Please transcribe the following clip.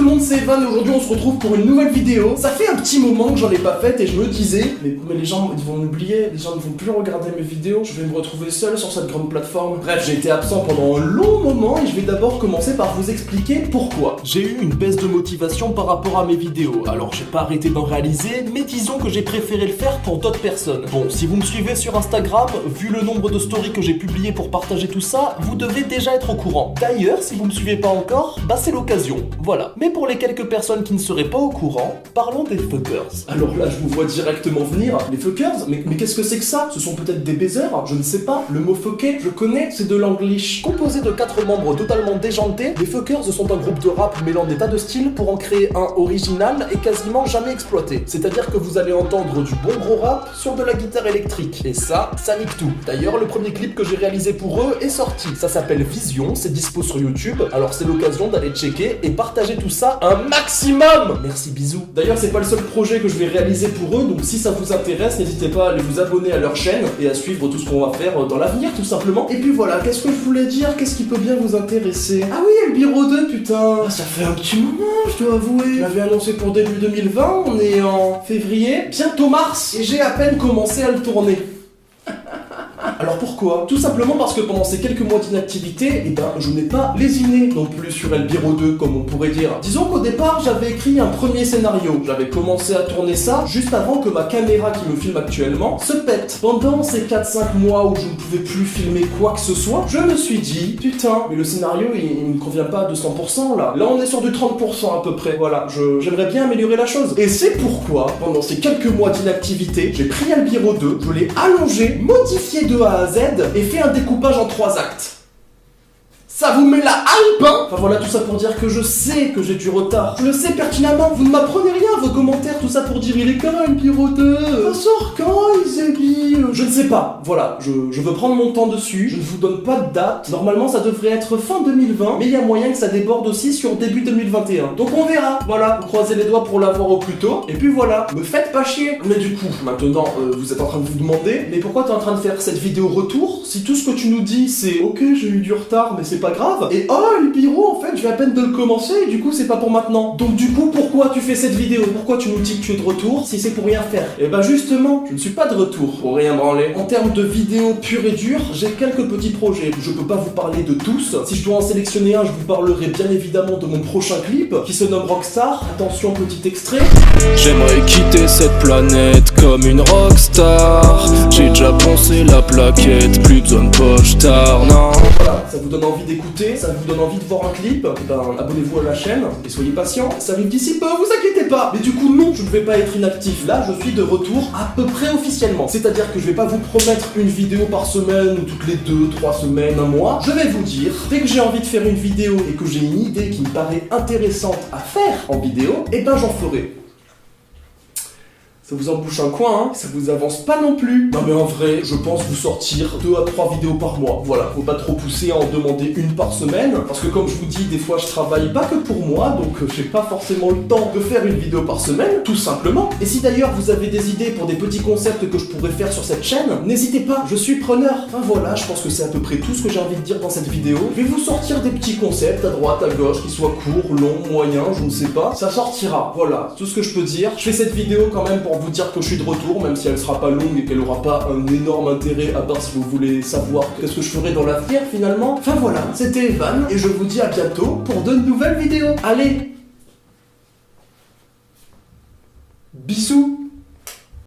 tout le monde, c'est Evan et aujourd'hui on se retrouve pour une nouvelle vidéo. Ça fait un petit moment que j'en ai pas faite et je me disais, mais les gens ils vont m'oublier, les gens ne vont plus regarder mes vidéos, je vais me retrouver seul sur cette grande plateforme. Bref, j'ai été absent pendant un long moment et je vais d'abord commencer par vous expliquer pourquoi. J'ai eu une baisse de motivation par rapport à mes vidéos, alors j'ai pas arrêté d'en réaliser, mais disons que j'ai préféré le faire pour d'autres personnes. Bon, si vous me suivez sur Instagram, vu le nombre de stories que j'ai publiées pour partager tout ça, vous devez déjà être au courant. D'ailleurs, si vous me suivez pas encore, bah c'est l'occasion, voilà. Mais pour les quelques personnes qui ne seraient pas au courant, parlons des fuckers. Alors là, je vous vois directement venir. Les fuckers, mais qu'est-ce que c'est que ça? Ce sont peut-être des baisers? Je ne sais pas. Le mot fucker, je connais, c'est de l'anglish. Composé de 4 membres totalement déjantés, les fuckers sont un groupe de rap mêlant des tas de styles pour en créer un original et quasiment jamais exploité. C'est-à-dire que vous allez entendre du bon gros rap sur de la guitare électrique. Et ça nique tout. D'ailleurs, le premier clip que j'ai réalisé pour eux est sorti. Ça s'appelle Vision, c'est dispo sur YouTube. Alors c'est l'occasion d'aller checker et partager tout ça un maximum. Merci, bisous. D'ailleurs, c'est pas le seul projet que je vais réaliser pour eux, donc si ça vous intéresse, n'hésitez pas à aller vous abonner à leur chaîne et à suivre tout ce qu'on va faire dans l'avenir, tout simplement. Et puis voilà, qu'est-ce que je voulais dire? Qu'est-ce qui peut bien vous intéresser? Ah oui, le bureau 2, putain. Ah, ça fait un petit moment, je dois avouer. Je l'avais annoncé pour début 2020, on est en février, bientôt mars, et j'ai à peine commencé à le tourner. Alors pourquoi? Tout simplement parce que pendant ces quelques mois d'inactivité, je n'ai pas lésiné non plus sur El Biro 2, comme on pourrait dire. Disons qu'au départ, j'avais écrit un premier scénario. J'avais commencé à tourner ça juste avant que ma caméra qui me filme actuellement se pète. Pendant ces 4-5 mois où je ne pouvais plus filmer quoi que ce soit, je me suis dit, putain, mais le scénario, il ne me convient pas à 200% là. Là, on est sur du 30% à peu près. Voilà, j'aimerais bien améliorer la chose. Et c'est pourquoi, pendant ces quelques mois d'inactivité, j'ai pris El Biro 2, je l'ai allongé, modifié de A à Z et fait un découpage en 3 actes. Ça vous met la hype, hein? Enfin voilà, tout ça pour dire que je sais que j'ai du retard. Je le sais pertinemment, vous ne m'apprenez rien, vos commentaires, tout ça pour dire il est quand même Biro 2. Ça sort quand, Isabi? Je ne sais pas, voilà, je veux prendre mon temps dessus, je ne vous donne pas de date. Normalement ça devrait être fin 2020, mais il y a moyen que ça déborde aussi sur début 2021. Donc on verra, voilà, vous croisez les doigts pour l'avoir au plus tôt, et puis voilà, me faites pas chier. Mais du coup, maintenant, vous êtes en train de vous demander, mais pourquoi t'es en train de faire cette vidéo retour si tout ce que tu nous dis c'est ok, j'ai eu du retard, mais c'est pas grave, et oh, le bureau, en fait, je viens à peine de le commencer, et du coup, c'est pas pour maintenant. Donc du coup, pourquoi tu fais cette vidéo? Pourquoi tu nous dis que tu es de retour si c'est pour rien faire? Et bah justement, je ne suis pas de retour pour rien branler. En termes de vidéos pures et dures, j'ai quelques petits projets. Je peux pas vous parler de tous. Si je dois en sélectionner un, je vous parlerai bien évidemment de mon prochain clip, qui se nomme Rockstar. Attention, petit extrait. J'aimerais quitter cette planète comme une rockstar. J'ai déjà poncé la plaquette, plus besoin de poche tard, non. Voilà, ça vous donne envie d'écouter, ça vous donne envie de voir un clip, abonnez-vous à la chaîne et soyez patients, ça arrive d'ici peu, vous inquiétez pas. Mais du coup non, je ne vais pas être inactif, là je suis de retour à peu près officiellement. C'est-à-dire que je vais pas vous promettre une vidéo par semaine ou toutes les 2-3 semaines, un mois. Je vais vous dire, dès que j'ai envie de faire une vidéo et que j'ai une idée qui me paraît intéressante à faire en vidéo, et ben j'en ferai. Ça vous embouche un coin, hein, ça vous avance pas non plus. Non mais en vrai, je pense vous sortir 2 à 3 vidéos par mois. Voilà, faut pas trop pousser à en demander une par semaine, parce que comme je vous dis, des fois je travaille pas que pour moi, donc j'ai pas forcément le temps de faire une vidéo par semaine, tout simplement. Et si d'ailleurs vous avez des idées pour des petits concepts que je pourrais faire sur cette chaîne, n'hésitez pas, je suis preneur. Enfin voilà, je pense que c'est à peu près tout ce que j'ai envie de dire dans cette vidéo. Je vais vous sortir des petits concepts à droite, à gauche, qui soient courts, longs, moyens, je ne sais pas. Ça sortira, voilà, tout ce que je peux dire. Je fais cette vidéo quand même pour vous dire que je suis de retour, même si elle sera pas longue et qu'elle aura pas un énorme intérêt, à part si vous voulez savoir qu'est-ce que je ferai dans l'avenir finalement. Enfin voilà, c'était Evan, et je vous dis à bientôt pour de nouvelles vidéos. Allez, bisous.